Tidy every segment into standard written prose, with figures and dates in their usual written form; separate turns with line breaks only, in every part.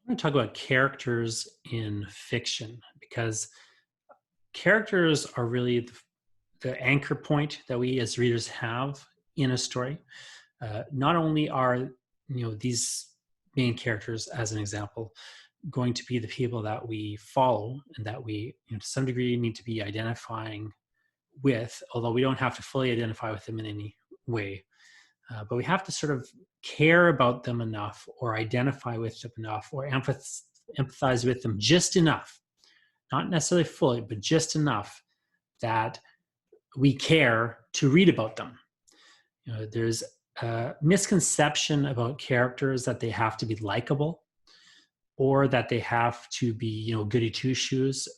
I'm going to talk about characters in fiction because characters are really the anchor point that we as readers have in a story. Not only are these main characters, as an example, going to be the people that we follow and that we, to some degree, need to be identifying with, although we don't have to fully identify with them in any way. But we have to sort of care about them enough or identify with them enough or empathize with them just enough, not necessarily fully, but just enough that we care to read about them. There's a misconception about characters that they have to be likable or that they have to be, goody two-shoes,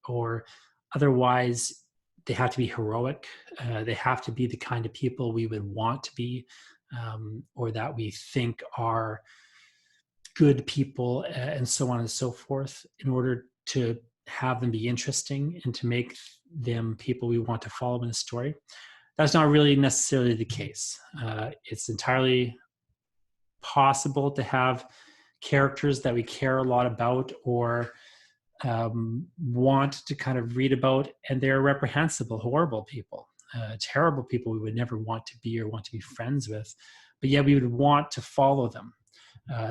or otherwise they have to be heroic. They have to be the kind of people we would want to be, or that we think are good people, and so on and so forth, in order to have them be interesting and to make them people we want to follow in a story. That's not really necessarily the case. It's entirely possible to have characters that we care a lot about or want to kind of read about, and they're reprehensible, horrible people, terrible people we would never want to be or want to be friends with, but yet we would want to follow them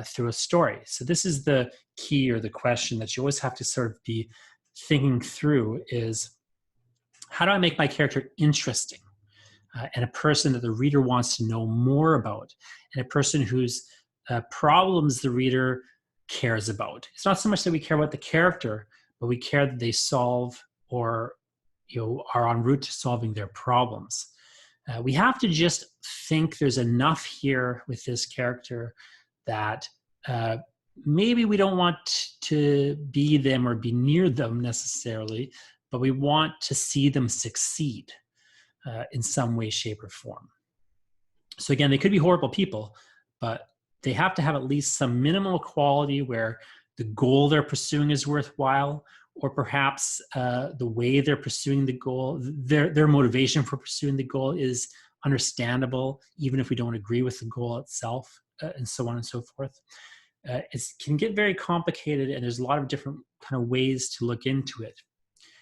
through a story. So this is the key, or the question that you always have to sort of be thinking through, is how do I make my character interesting, and a person that the reader wants to know more about, and a person whose problems the reader cares about. It's not so much that we care about the character, but we care that they solve or are en route to solving their problems. We have to just think there's enough here with this character that maybe we don't want to be them or be near them necessarily, but we want to see them succeed in some way, shape, or form. So again, they could be horrible people, but they have to have at least some minimal quality where the goal they're pursuing is worthwhile, or perhaps the way they're pursuing the goal, their motivation for pursuing the goal is understandable, even if we don't agree with the goal itself, and so on and so forth. It can get very complicated, and there's a lot of different kind of ways to look into it.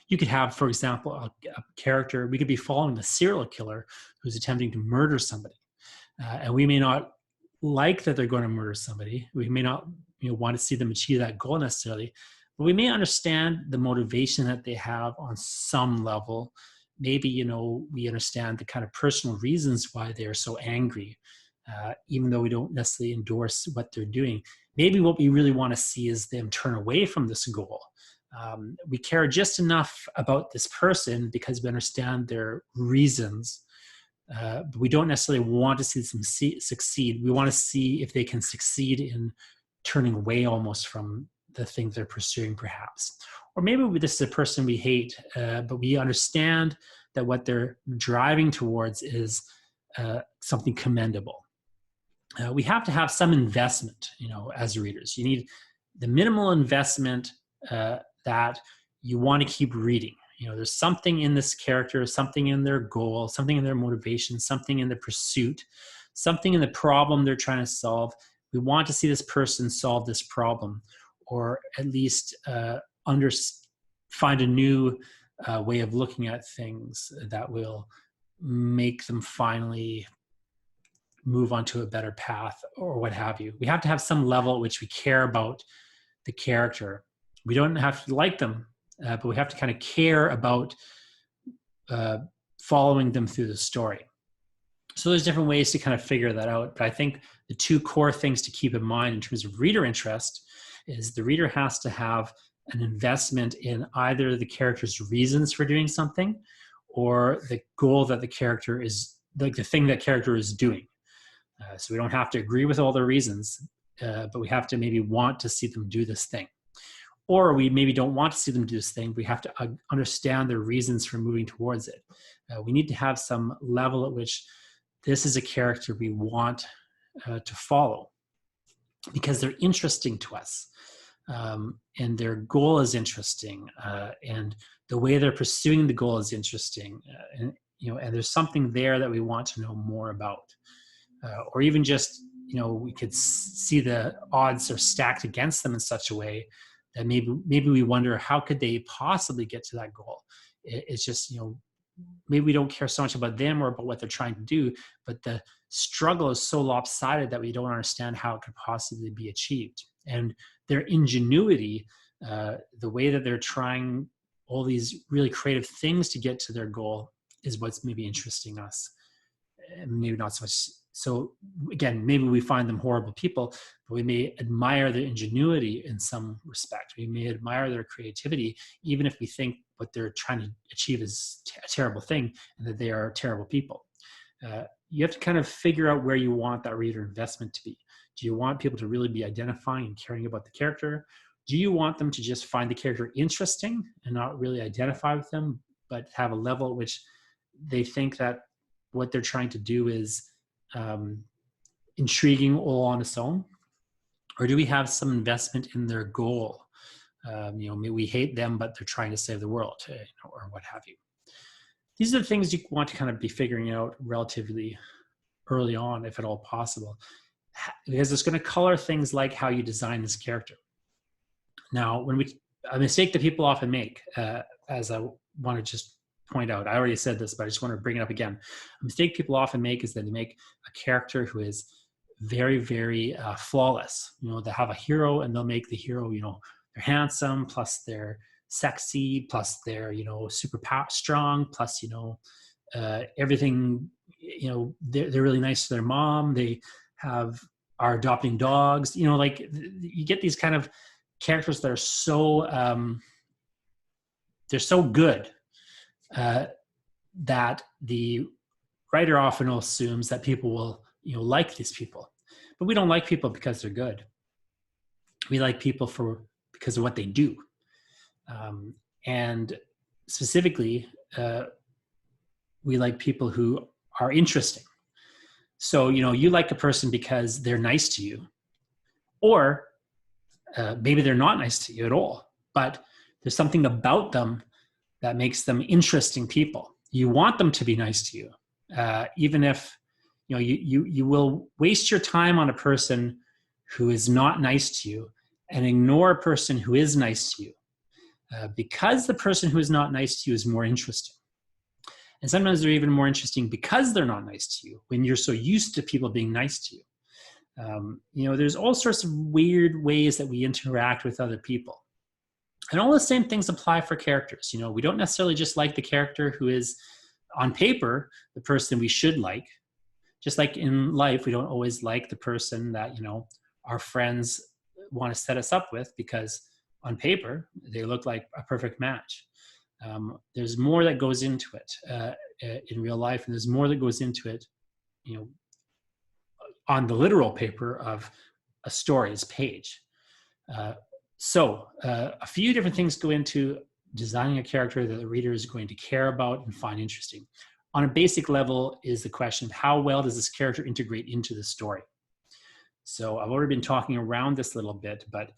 You could have, for example, a character, we could be following a serial killer who's attempting to murder somebody. And we may not like that they're going to murder somebody. We may not want to see them achieve that goal necessarily, but we may understand the motivation that they have on some level. Maybe, we understand the kind of personal reasons why they are so angry, even though we don't necessarily endorse what they're doing. Maybe what we really want to see is them turn away from this goal. We care just enough about this person because we understand their reasons, but we don't necessarily want to see them succeed. We want to see if they can succeed in turning away almost from the thing they're pursuing, perhaps. Or maybe this is a person we hate, but we understand that what they're driving towards is something commendable. We have to have some investment, as readers. You need the minimal investment that you want to keep reading. There's something in this character, something in their goal, something in their motivation, something in the pursuit, something in the problem they're trying to solve. We want to see this person solve this problem, or at least find a new way of looking at things that will make them finally move on to a better path, or what have you. We have to have some level at which we care about the character. We don't have to like them, but we have to kind of care about following them through the story. So there's different ways to kind of figure that out. But I think the two core things to keep in mind in terms of reader interest is the reader has to have an investment in either the character's reasons for doing something, or the goal that the character is, like the thing that character is doing. So we don't have to agree with all the reasons, but we have to maybe want to see them do this thing. Or we maybe don't want to see them do this thing. We have to understand their reasons for moving towards it. We need to have some level at which this is a character we want to follow because they're interesting to us, and their goal is interesting, and the way they're pursuing the goal is interesting, and there's something there that we want to know more about, or even just we could see the odds are stacked against them in such a way that maybe we wonder, how could they possibly get to that goal? It's just, maybe we don't care so much about them or about what they're trying to do, but the struggle is so lopsided that we don't understand how it could possibly be achieved. And their ingenuity, the way that they're trying all these really creative things to get to their goal, is what's maybe interesting us. And maybe not so much. So again, maybe we find them horrible people, but we may admire their ingenuity in some respect. We may admire their creativity, even if we think what they're trying to achieve is a terrible thing and that they are terrible people. You have to kind of figure out where you want that reader investment to be. Do you want people to really be identifying and caring about the character? Do you want them to just find the character interesting and not really identify with them, but have a level at which they think that what they're trying to do is intriguing all on its own? Or do we have some investment in their goal? Maybe we hate them, but they're trying to save the world, or what have you. These are the things you want to kind of be figuring out relatively early on, if at all possible, because it's going to color things like how you design this character. Now, a mistake that people often make, as I want to just point out, I already said this, but I just want to bring it up again. A mistake people often make is that they make a character who is very, very flawless. They have a hero, and they'll make the hero, they're handsome, plus they're sexy, plus they're, super strong, plus, everything, they're really nice to their mom. They are adopting dogs, you get these kind of characters that are so, they're so good that the writer often assumes that people will, like these people. But we don't like people because they're good. We like people because of what they do. And specifically, we like people who are interesting. So, you like a person because they're nice to you, or maybe they're not nice to you at all, but there's something about them that makes them interesting people. You want them to be nice to you, even if you will waste your time on a person who is not nice to you and ignore a person who is nice to you, because the person who is not nice to you is more interesting. And sometimes they're even more interesting because they're not nice to you, when you're so used to people being nice to you. There's all sorts of weird ways that we interact with other people. And all the same things apply for characters. We don't necessarily just like the character who is, on paper, the person we should like. Just like in life, we don't always like the person that, our friends want to set us up with, because on paper, they look like a perfect match. There's more that goes into it in real life, and there's more that goes into it, on the literal paper of a story's page. So a few different things go into designing a character that the reader is going to care about and find interesting. On a basic level is the question of how well does this character integrate into the story? So I've already been talking around this a little bit, but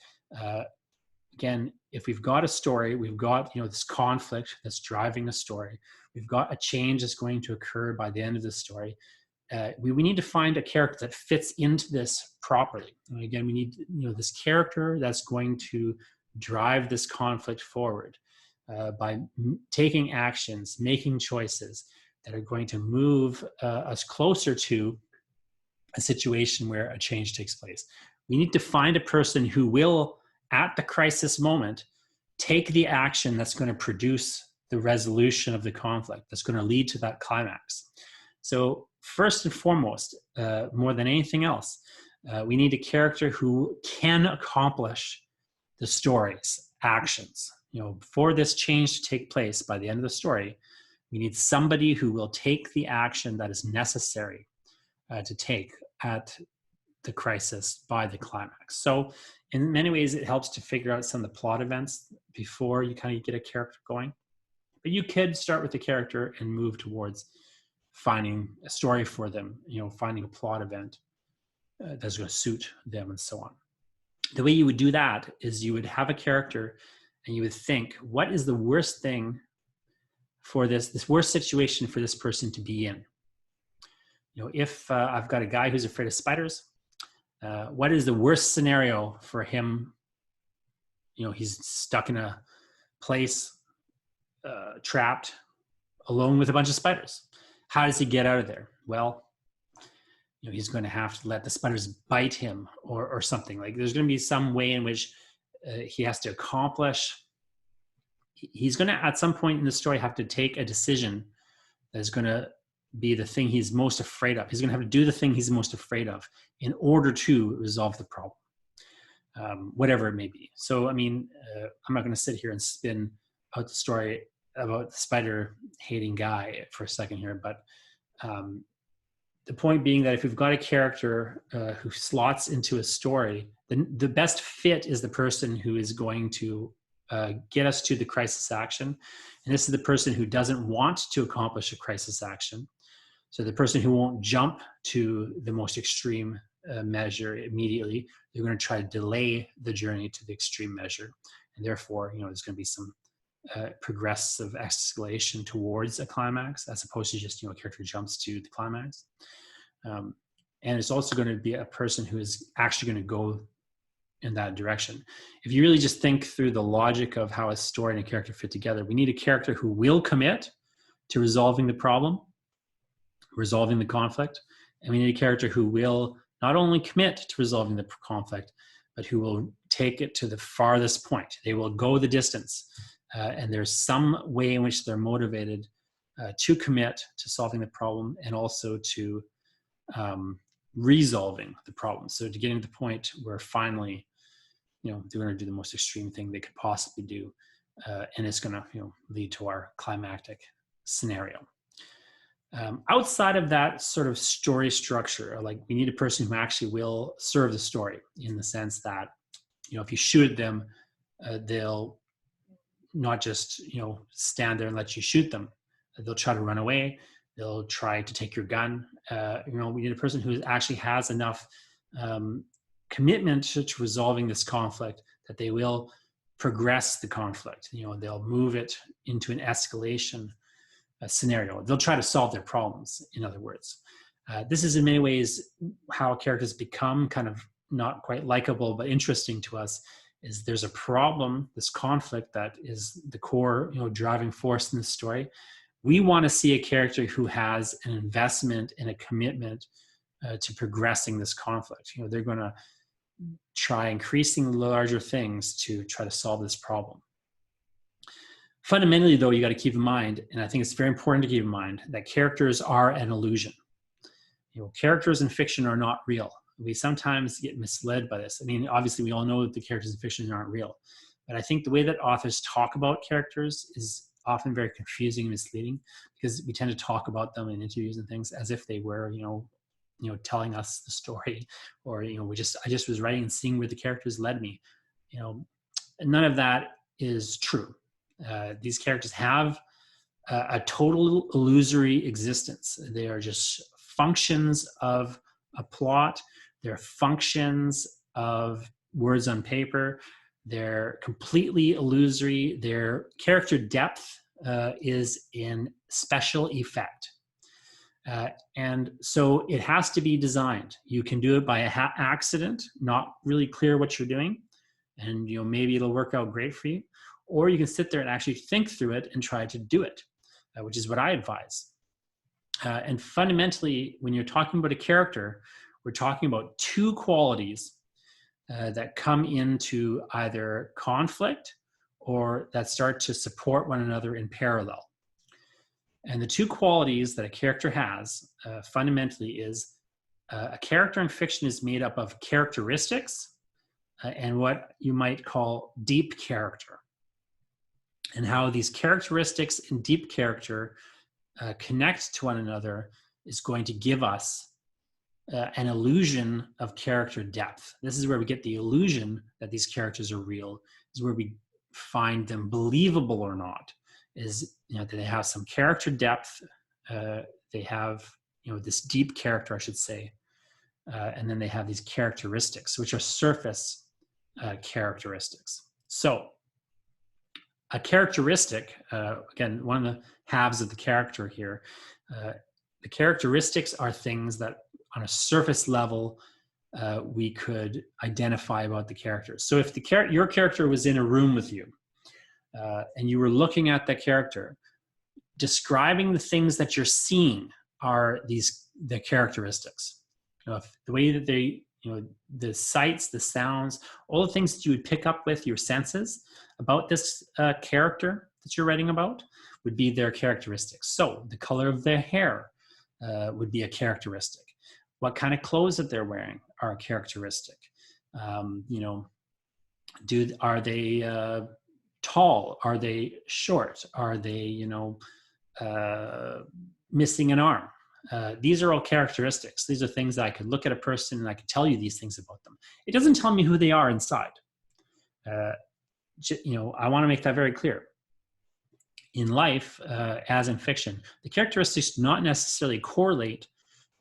again, if we've got a story, we've got this conflict that's driving the story, we've got a change that's going to occur by the end of the story. We need to find a character that fits into this properly. And again, we need this character that's going to drive this conflict forward by taking actions, making choices that are going to move us closer to a situation where a change takes place. We need to find a person who will, at the crisis moment, take the action that's going to produce the resolution of the conflict, that's going to lead to that climax. So first and foremost, more than anything else, we need a character who can accomplish the story's actions. For this change to take place by the end of the story, we need somebody who will take the action that is necessary to take at the crisis by the climax. So in many ways, it helps to figure out some of the plot events before you kind of get a character going. But you could start with the character and move towards finding a story for them, finding a plot event that's going to suit them and so on. The way you would do that is you would have a character and you would think, what is the worst thing for this worst situation for this person to be in? If I've got a guy who's afraid of spiders, What is the worst scenario for him? He's stuck in a place, trapped, alone with a bunch of spiders. How does he get out of there? Well, he's going to have to let the spiders bite him or something. Like, there's going to be some way in which he has to accomplish. He's going to, at some point in the story, have to take a decision that's going to be the thing he's most afraid of. He's going to have to do the thing he's most afraid of in order to resolve the problem, whatever it may be. So, I mean, I'm not going to sit here and spin out the story about the spider-hating guy for a second here, but the point being that if we've got a character who slots into a story, then the best fit is the person who is going to get us to the crisis action. And this is the person who doesn't want to accomplish a crisis action. So the person who won't jump to the most extreme measure immediately. They're going to try to delay the journey to the extreme measure. And therefore, there's going to be some progressive escalation towards a climax, as opposed to just, a character jumps to the climax. And it's also going to be a person who is actually going to go in that direction. If you really just think through the logic of how a story and a character fit together, we need a character who will commit to resolving the problem, resolving the conflict, and we need a character who will not only commit to resolving the conflict, but who will take it to the farthest point. They will go the distance. And there's some way in which they're motivated to commit to solving the problem and also to resolving the problem. So to getting to the point where finally, they're going to do the most extreme thing they could possibly do. And it's going to, lead to our climactic scenario. Outside of that sort of story structure, like, we need a person who actually will serve the story, in the sense that, if you shoot them, they'll not just, stand there and let you shoot them. They'll try to run away. They'll try to take your gun. We need a person who actually has enough commitment to resolving this conflict that they will progress the conflict. They'll move it into an escalation scenario. They'll try to solve their problems, in other words. This is in many ways how characters become kind of not quite likable, but interesting to us. Is there's a problem, this conflict that is the core, driving force in the story. We want to see a character who has an investment and a commitment to progressing this conflict. They're going to try increasingly larger things to try to solve this problem. Fundamentally, though, you got to keep in mind, and I think it's very important to keep in mind, that characters are an illusion. Characters in fiction are not real. We sometimes get misled by this. I mean, obviously, we all know that the characters in fiction aren't real. But I think the way that authors talk about characters is often very confusing and misleading, because we tend to talk about them in interviews and things as if they were, telling us the story, or, I just was writing and seeing where the characters led me. None of that is true. These characters have a total illusory existence. They are just functions of a plot. They're functions of words on paper. They're completely illusory. Their character depth is in special effect. And so it has to be designed. You can do it by accident, not really clear what you're doing, and maybe it'll work out great for you. Or you can sit there and actually think through it and try to do it, which is what I advise. And fundamentally, when you're talking about a character, we're talking about two qualities that come into either conflict or that start to support one another in parallel. And the two qualities that a character has fundamentally is a character in fiction is made up of characteristics and what you might call deep character. And how these characteristics and deep character connect to one another is going to give us an illusion of character depth. This is where we get the illusion that these characters are real. This is where we find them believable or not. Is that they have some character depth. They have this deep character, I should say, and then they have these characteristics, which are surface characteristics. So a characteristic, again, one of the halves of the character here, the characteristics are things that on a surface level we could identify about the characters. So if your character was in a room with you and you were looking at that character, describing the things that you're seeing are the characteristics. The way that they, the sights, the sounds, all the things that you would pick up with your senses about this character that you're writing about would be their characteristics. So the color of their hair would be a characteristic. What kind of clothes that they're wearing are a characteristic. Are they tall? Are they short? Are they, missing an arm? These are all characteristics. These are things that I could look at a person and I could tell you these things about them. It doesn't tell me who they are inside. I want to make that very clear. In life, as in fiction, the characteristics do not necessarily correlate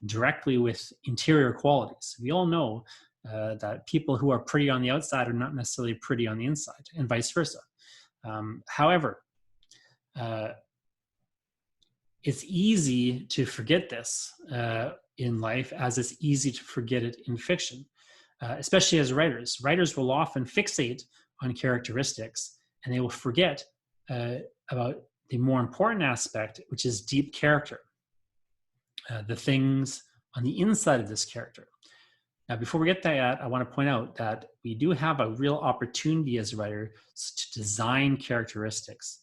directly with interior qualities. We all know that people who are pretty on the outside are not necessarily pretty on the inside, and vice versa. However, it's easy to forget this in life, as it's easy to forget it in fiction, especially as writers. Writers will often fixate on characteristics, and they will forget about the more important aspect, which is deep character, the things on the inside of this character. Now, before we get that, I want to point out that we do have a real opportunity as a writer to design characteristics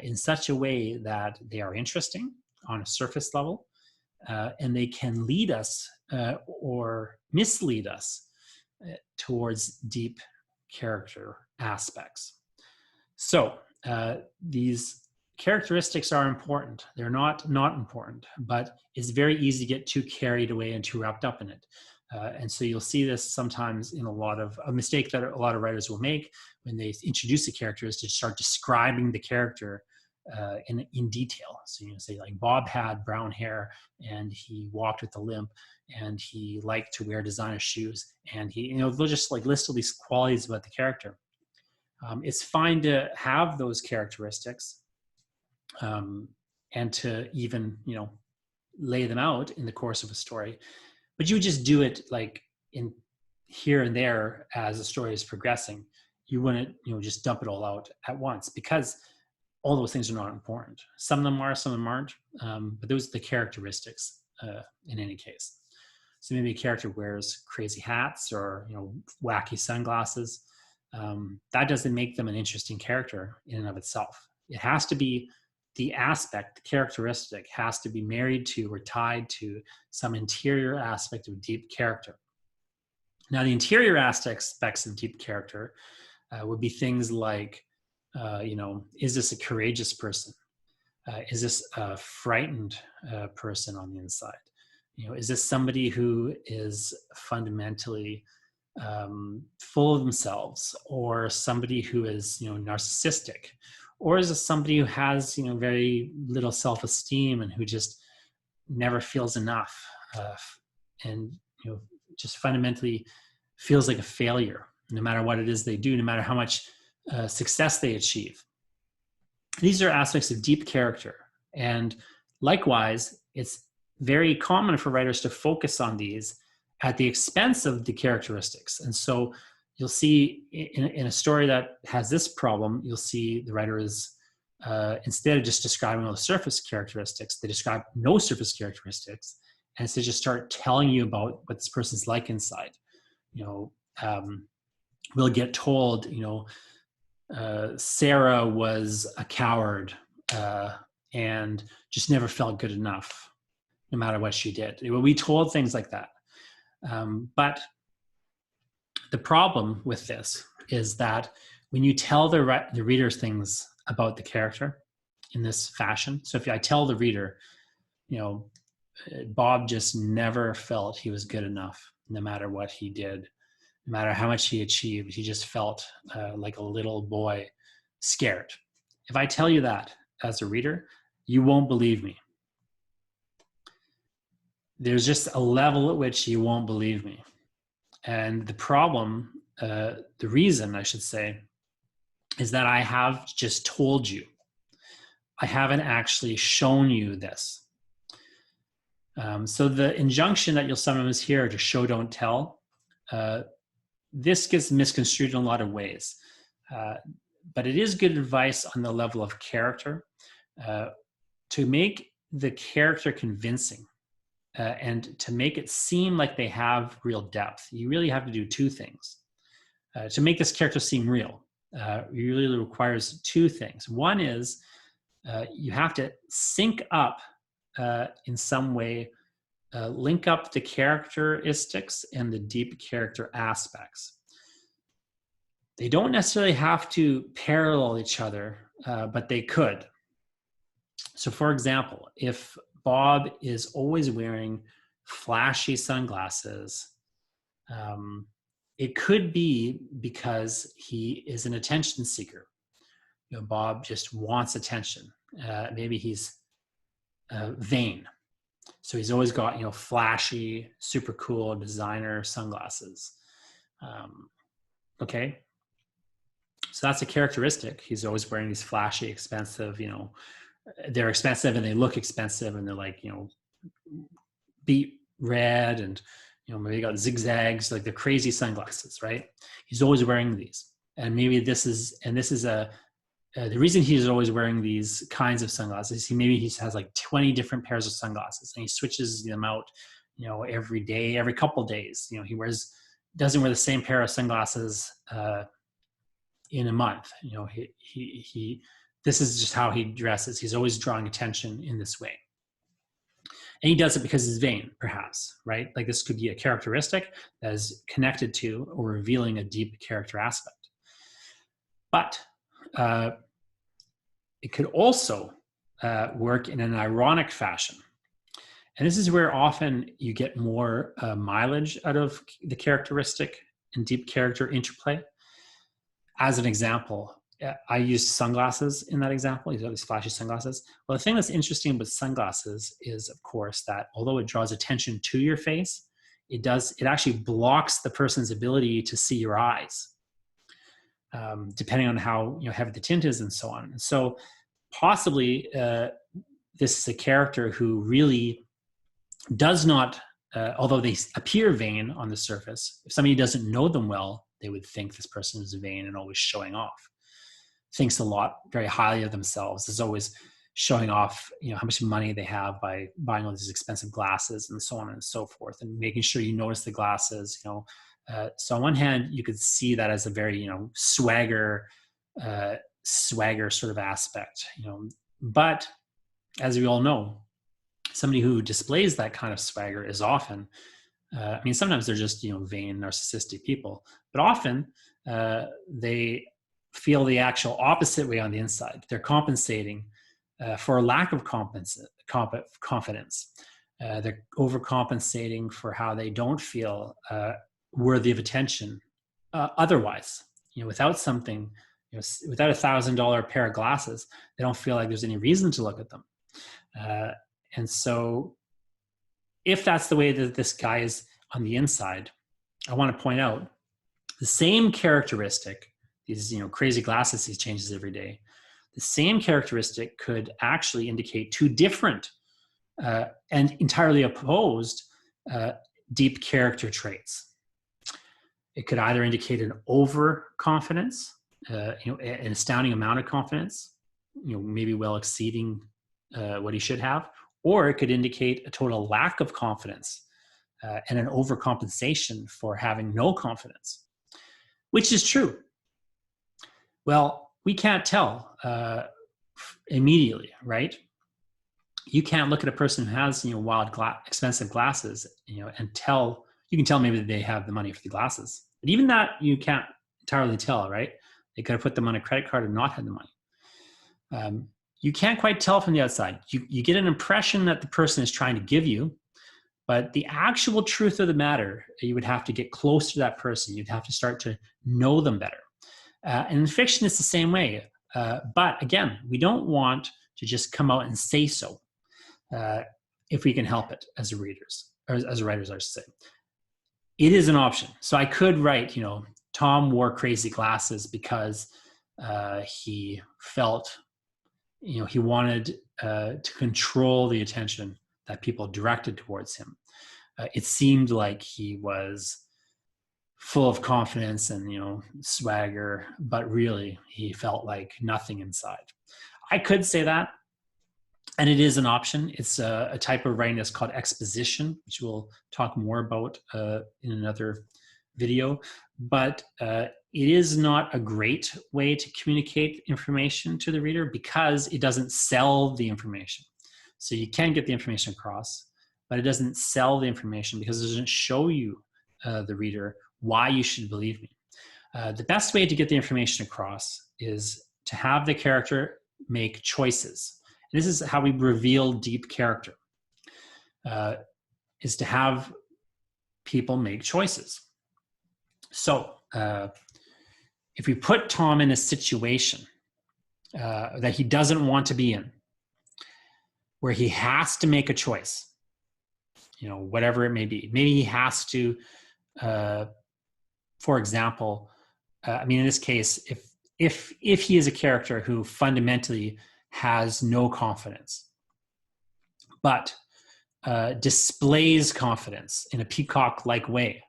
in such a way that they are interesting on a surface level, and they can lead us or mislead us towards deep character aspects. So these characteristics are important. They're not important, but it's very easy to get too carried away and too wrapped up in it. And so you'll see this sometimes in a mistake that a lot of writers will make when they introduce a character is to start describing the character in detail. So say like Bob had brown hair and he walked with a limp and he liked to wear designer shoes, and they'll just like list all these qualities about the character. It's fine to have those characteristics and to even lay them out in the course of a story. But you just do it like in here and there as the story is progressing. You wouldn't, just dump it all out at once, because all those things are not important. Some of them are, some of them aren't. But those are the characteristics in any case. So maybe a character wears crazy hats or wacky sunglasses. That doesn't make them an interesting character in and of itself. It has to be the characteristic has to be married to or tied to some interior aspect of deep character. Now, the interior aspects of deep character would be things like, is this a courageous person? Is this a frightened person on the inside? Is this somebody who is fundamentally full of themselves, or somebody who is, narcissistic? Or is it somebody who has, very little self-esteem and who just never feels enough and, just fundamentally feels like a failure, no matter what it is they do, no matter how much success they achieve? These are aspects of deep character. And likewise, it's very common for writers to focus on these at the expense of the characteristics. And so you'll see in a story that has this problem, you'll see the writer is, instead of just describing all the surface characteristics, they describe no surface characteristics, and instead just start telling you about what this person's like inside. We'll get told, Sarah was a coward and just never felt good enough, no matter what she did. We told things like that. But the problem with this is that when you tell the readers things about the character in this fashion, so if I tell the reader, Bob just never felt he was good enough, no matter what he did, no matter how much he achieved, he just felt like a little boy scared. If I tell you that as a reader, you won't believe me. There's just a level at which you won't believe me. And the problem, the reason I should say, is that I have just told you. I haven't actually shown you this. So the injunction that you'll sometimes hear to show, don't tell, this gets misconstrued in a lot of ways. But it is good advice on the level of character to make the character convincing and to make it seem like they have real depth. You really have to do two things. To make this character seem real, it really requires two things. One is you have to sync up in some way, link up the characteristics and the deep character aspects. They don't necessarily have to parallel each other, but they could. So for example, if Bob is always wearing flashy sunglasses, it could be because he is an attention seeker. Bob just wants attention. Maybe he's vain. So he's always got, flashy, super cool designer sunglasses. Okay. So that's a characteristic. He's always wearing these flashy, expensive, they're expensive and they look expensive and they're like, beet red and, maybe got zigzags, like the crazy sunglasses, right? He's always wearing these. And maybe the reason he's always wearing these kinds of sunglasses, he has like 20 different pairs of sunglasses and he switches them out, every day, every couple of days. He doesn't wear the same pair of sunglasses in a month. This is just how he dresses. He's always drawing attention in this way. And he does it because he's vain, perhaps, right? Like this could be a characteristic that is connected to or revealing a deep character aspect. But it could also work in an ironic fashion. And this is where often you get more mileage out of the characteristic and deep character interplay. As an example, I used sunglasses in that example. He's got these flashy sunglasses. Well, the thing that's interesting with sunglasses is, of course, that although it draws attention to your face, it actually blocks the person's ability to see your eyes, depending on how heavy the tint is and so on. And so possibly this is a character who really does not, although they appear vain on the surface, if somebody doesn't know them well, they would think this person is vain and always showing off. Thinks a lot, very highly of themselves, is always showing off, how much money they have by buying all these expensive glasses and so on and so forth, and making sure you notice the glasses, So on one hand, you could see that as a very, swagger sort of aspect, But as we all know, somebody who displays that kind of swagger is often, sometimes they're just, vain, narcissistic people, but often they feel the actual opposite way on the inside. They're compensating for a lack of confidence. They're overcompensating for how they don't feel worthy of attention otherwise. Without something, without $1,000 pair of glasses, they don't feel like there's any reason to look at them. And so if that's the way that this guy is on the inside, I want to point out the same characteristic, these crazy glasses he changes every day, the same characteristic could actually indicate two different and entirely opposed deep character traits. It could either indicate an overconfidence, an astounding amount of confidence, maybe well exceeding what he should have, or it could indicate a total lack of confidence and an overcompensation for having no confidence. Which is true? Well, we can't tell immediately, right? You can't look at a person who has, wild, expensive glasses, and tell. You can tell maybe that they have the money for the glasses, but even that you can't entirely tell, right? They could have put them on a credit card and not had the money. You can't quite tell from the outside. You get an impression that the person is trying to give you, but the actual truth of the matter, you would have to get close to that person. You'd have to start to know them better. And in fiction, it's the same way. But again, we don't want to just come out and say so if we can help it as readers, or as writers, I should say. It is an option. So I could write, Tom wore crazy glasses because he felt, he wanted to control the attention that people directed towards him. It seemed like he was full of confidence and, swagger, but really he felt like nothing inside. I could say that, and it is an option. It's a type of writing that's called exposition, which we'll talk more about in another video. But it is not a great way to communicate information to the reader because it doesn't sell the information. So you can get the information across, but it doesn't sell the information because it doesn't show you, the reader, why you should believe me. The best way to get the information across is to have the character make choices. This is how we reveal deep character, is to have people make choices. So if we put Tom in a situation that he doesn't want to be in, where he has to make a choice, whatever it may be. Maybe he has to, for example, in this case, if he is a character who fundamentally has no confidence, but displays confidence in a peacock-like way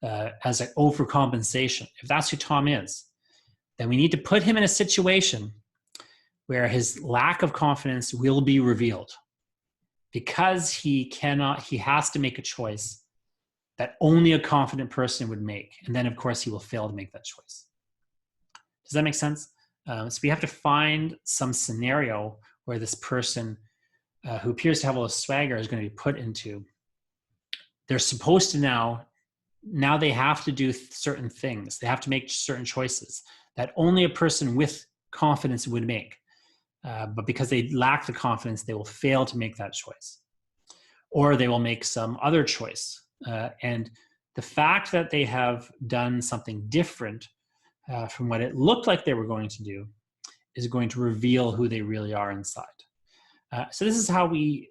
as an overcompensation, if that's who Tom is, then we need to put him in a situation where his lack of confidence will be revealed because he has to make a choice that only a confident person would make. And then, of course, he will fail to make that choice. Does that make sense? So we have to find some scenario where this person who appears to have a little swagger is going to be put into. They're supposed to now they have to do certain things. They have to make certain choices that only a person with confidence would make. But because they lack the confidence, they will fail to make that choice. Or they will make some other choice. And the fact that they have done something different from what it looked like they were going to do is going to reveal who they really are inside. So this is how we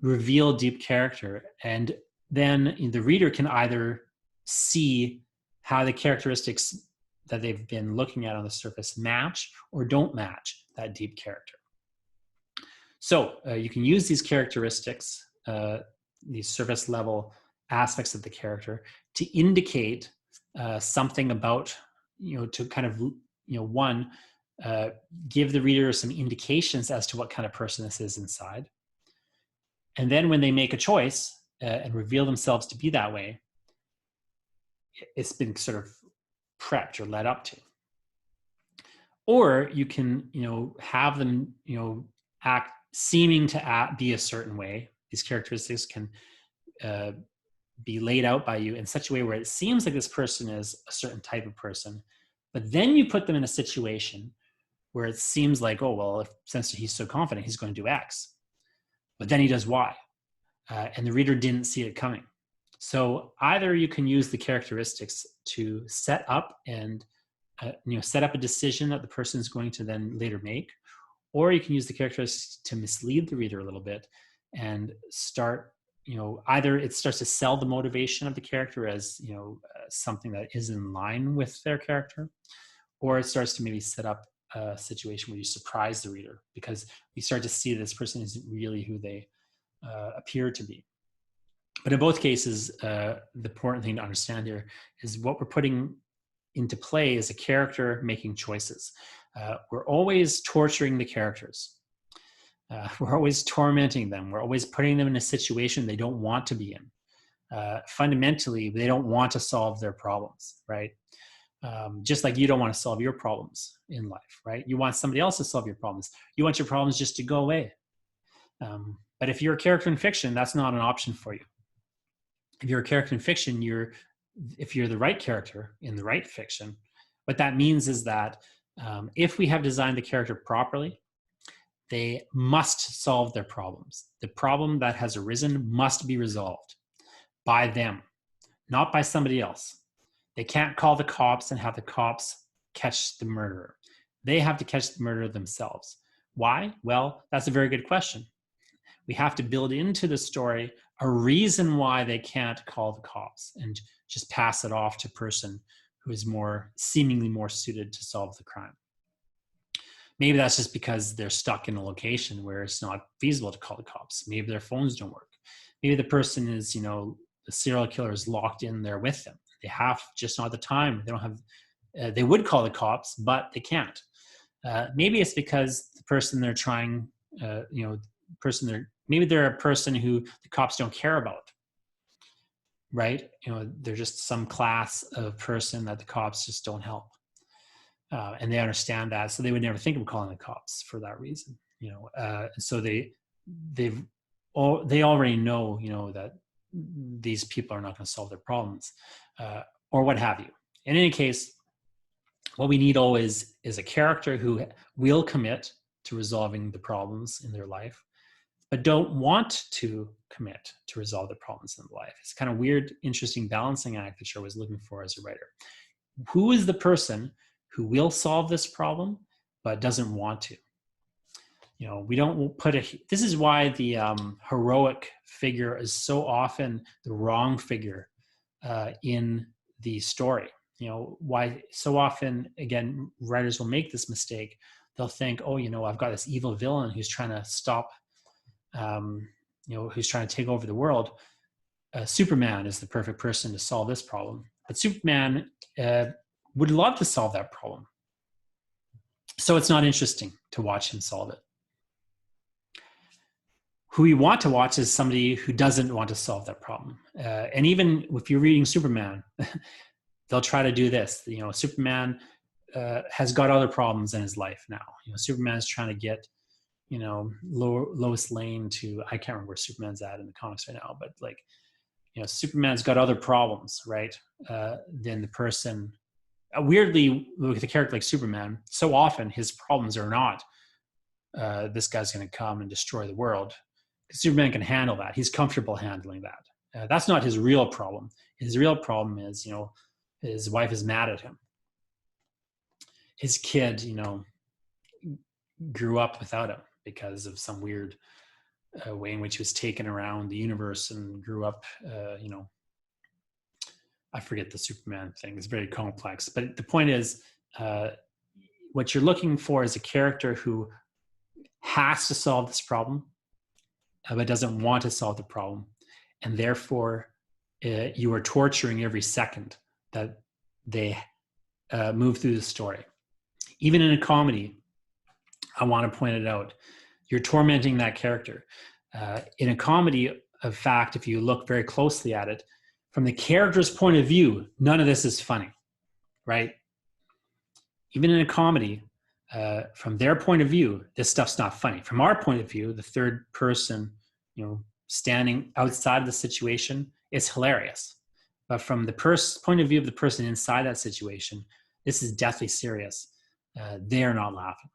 reveal deep character. And then the reader can either see how the characteristics that they've been looking at on the surface match or don't match that deep character. So you can use these characteristics, these surface level aspects of the character, to indicate something about, to kind of, one, give the reader some indications as to what kind of person this is inside. And then when they make a choice and reveal themselves to be that way, it's been sort of prepped or led up to. Or you can, have them, act seeming to be a certain way. These characteristics can be laid out by you in such a way where it seems like this person is a certain type of person, but then you put them in a situation where it seems like, oh, well, since he's so confident, he's going to do X, but then he does Y, and the reader didn't see it coming. So either you can use the characteristics to set up and set up a decision that the person is going to then later make, or you can use the characteristics to mislead the reader a little bit and start, either it starts to sell the motivation of the character as, something that is in line with their character, or it starts to maybe set up a situation where you surprise the reader because we start to see that this person isn't really who they appear to be. But in both cases, the important thing to understand here is what we're putting into play is a character making choices. We're always torturing the characters. We're always tormenting them. We're always putting them in a situation they don't want to be in. Fundamentally, they don't want to solve their problems, right? Just like you don't want to solve your problems in life, right? You want somebody else to solve your problems. You want your problems just to go away. But if you're a character in fiction, that's not an option for you. If you're a character in fiction, if you're the right character in the right fiction, what that means is that if we have designed the character properly, they must solve their problems. The problem that has arisen must be resolved by them, not by somebody else. They can't call the cops and have the cops catch the murderer. They have to catch the murderer themselves. Why? Well, that's a very good question. We have to build into the story a reason why they can't call the cops and just pass it off to a person who is seemingly more suited to solve the crime. Maybe that's just because they're stuck in a location where it's not feasible to call the cops. Maybe their phones don't work. Maybe the person is, the serial killer is locked in there with them. They have just not the time. They don't have, they would call the cops, but they can't. Maybe it's because the person they're trying, maybe they're a person who the cops don't care about, right? They're just some class of person that the cops just don't help. And they understand that, so they would never think of calling the cops for that reason. So they already know, that these people are not going to solve their problems, or what have you. In any case, what we need always is a character who will commit to resolving the problems in their life, but don't want to commit to resolve the problems in their life. It's kind of weird, interesting balancing act that I was looking for as a writer. Who is the person who will solve this problem, but doesn't want to? We don't put this is why the heroic figure is so often the wrong figure in the story. Why so often, again, writers will make this mistake. They'll think, oh, I've got this evil villain who's trying to stop, who's trying to take over the world. Superman is the perfect person to solve this problem. But Superman would love to solve that problem. So it's not interesting to watch him solve it. Who we want to watch is somebody who doesn't want to solve that problem. And even if you're reading Superman, they'll try to do this. Superman has got other problems in his life now. Superman's trying to get, Lois Lane to, I can't remember where Superman's at in the comics right now, but Superman's got other problems, right? Than the person. Weirdly, with a character like Superman, so often his problems are not, this guy's going to come and destroy the world. Superman can handle that. He's comfortable handling that. That's not his real problem. His real problem is, his wife is mad at him. His kid, grew up without him because of some weird way in which he was taken around the universe and grew up, I forget the Superman thing. It's very complex. But the point is, what you're looking for is a character who has to solve this problem, but doesn't want to solve the problem. And therefore, you are torturing every second that they move through the story. Even in a comedy, I want to point it out, you're tormenting that character. In a comedy, of fact, if you look very closely at it, from the character's point of view, none of this is funny, right? Even in a comedy, from their point of view, this stuff's not funny. From our point of view, the third person, standing outside of the situation, it's hilarious. But from the point of view of the person inside that situation, this is deathly serious. They're not laughing.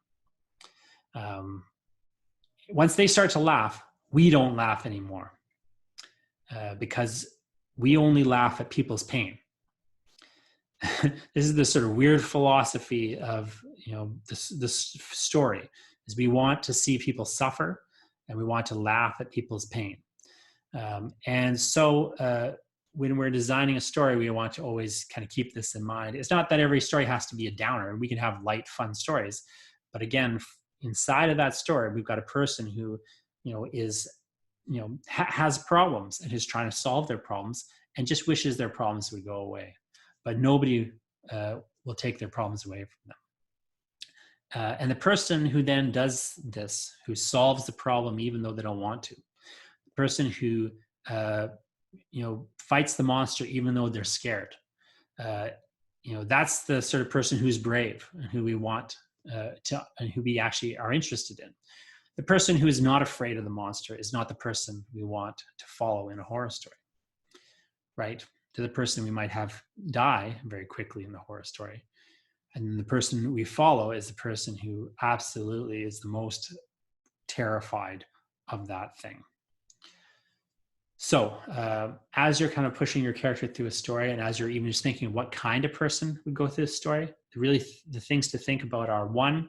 Once they start to laugh, we don't laugh anymore, because we only laugh at people's pain. This is the sort of weird philosophy of this story, is we want to see people suffer and we want to laugh at people's pain. And so when we're designing a story, we want to always kind of keep this in mind. It's not that every story has to be a downer. We can have light, fun stories, but again, inside of that story, we've got a person who has problems and who's trying to solve their problems and just wishes their problems would go away. But nobody will take their problems away from them. And the person who then does this, who solves the problem even though they don't want to, the person who fights the monster even though they're scared, that's the sort of person who's brave and who we want and who we actually are interested in. The person who is not afraid of the monster is not the person we want to follow in a horror story, right? To the person we might have die very quickly in the horror story. And the person we follow is the person who absolutely is the most terrified of that thing. So as you're kind of pushing your character through a story, and as you're even just thinking what kind of person would go through this story, really the things to think about are, one,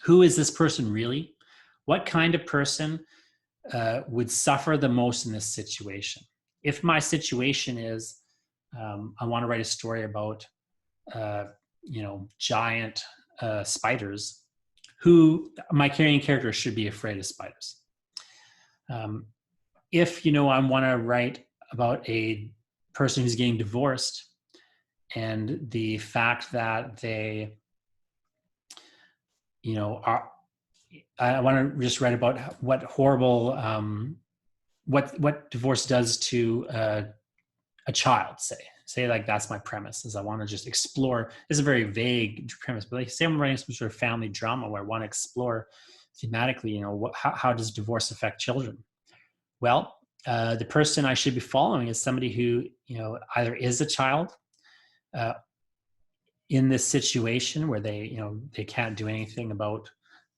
who is this person really? What kind of person would suffer the most in this situation? If my situation is, I want to write a story about, giant spiders, who my carrying character should be afraid of spiders. If, I want to write about a person who's getting divorced, and the fact that they, are. I want to just write about what horrible, what divorce does to a child. Say like that's my premise. Is I want to just explore. It's a very vague premise, but like say I'm writing some sort of family drama where I want to explore thematically. How does divorce affect children? Well, the person I should be following is somebody who either is a child in this situation where they can't do anything about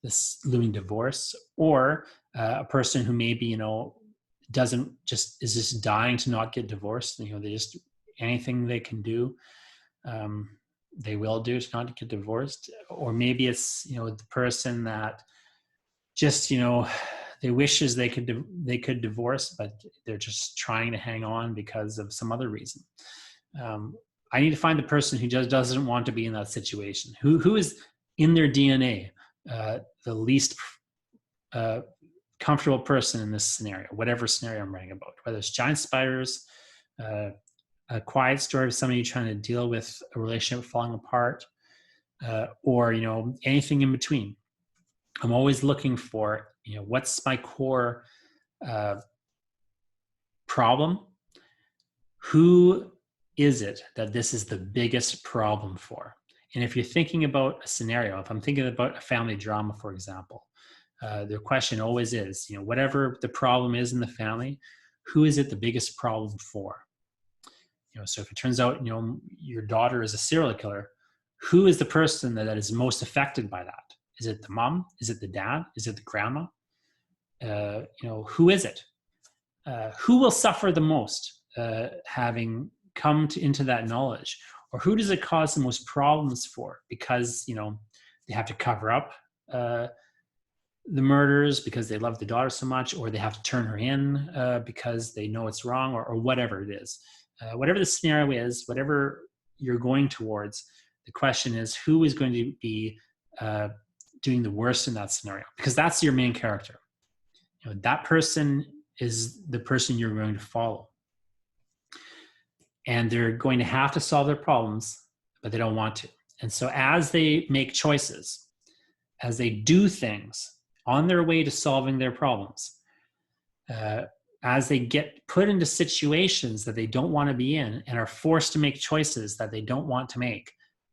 this looming divorce, or a person who maybe is just dying to not get divorced. They just anything they can do, they will do to not get divorced. Or maybe it's the person that just they wishes they could divorce, but they're just trying to hang on because of some other reason. I need to find the person who just doesn't want to be in that situation, who is in their DNA the least comfortable person in this scenario, whatever scenario I'm writing about, whether it's giant spiders, a quiet story of somebody trying to deal with a relationship falling apart, or anything in between. I'm always looking for what's my core problem. Who is it that this is the biggest problem for? And if you're thinking about a scenario, if I'm thinking about a family drama, for example, the question always is, whatever the problem is in the family, who is it the biggest problem for? So if it turns out, your daughter is a serial killer, who is the person that is most affected by that? Is it the mom? Is it the dad? Is it the grandma? Who is it? Who will suffer the most having come into that knowledge? Or who does it cause the most problems for? Because, they have to cover up the murders because they love the daughter so much, or they have to turn her in because they know it's wrong, or whatever it is. Whatever the scenario is, whatever you're going towards, the question is who is going to be doing the worst in that scenario, because that's your main character. That person is the person you're going to follow. And they're going to have to solve their problems, but they don't want to. And so as they make choices, as they do things on their way to solving their problems, as they get put into situations that they don't want to be in and are forced to make choices that they don't want to make,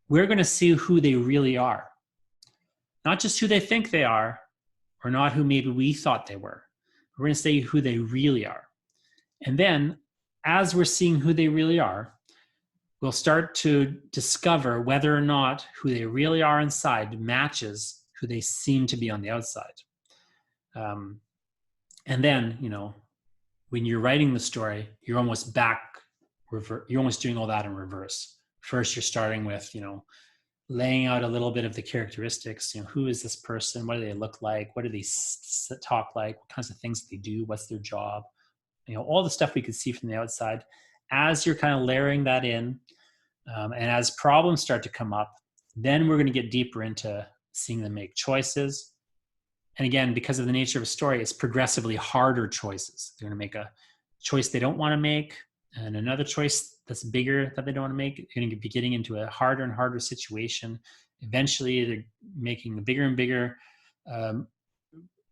we're going to see who they really are. Not just who they think they are, or not who maybe we thought they were. We're going to see who they really are. And then, as we're seeing who they really are, we'll start to discover whether or not who they really are inside matches who they seem to be on the outside. And then, when you're writing the story, you're almost you're almost doing all that in reverse. First, you're starting with, laying out a little bit of the characteristics. Who is this person? What do they look like? What do they talk like? What kinds of things do they do? What's their job? All the stuff we could see from the outside. As you're kind of layering that in, and as problems start to come up, then we're going to get deeper into seeing them make choices. And again, because of the nature of a story, it's progressively harder choices. They're going to make a choice they don't want to make, and another choice that's bigger that they don't want to make. They're going to be getting into a harder and harder situation. Eventually, they're making bigger and bigger,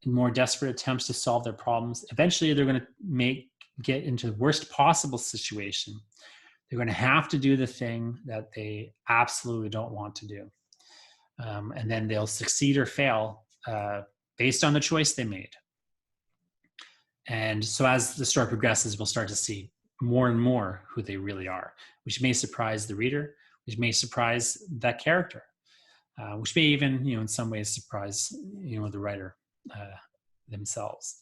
more desperate attempts to solve their problems. Eventually, they're going to get into the worst possible situation. They're going to have to do the thing that they absolutely don't want to do. And then they'll succeed or fail based on the choice they made. And so as the story progresses, we'll start to see more and more who they really are, which may surprise the reader, which may surprise that character, which may even, in some ways surprise, the writer themselves.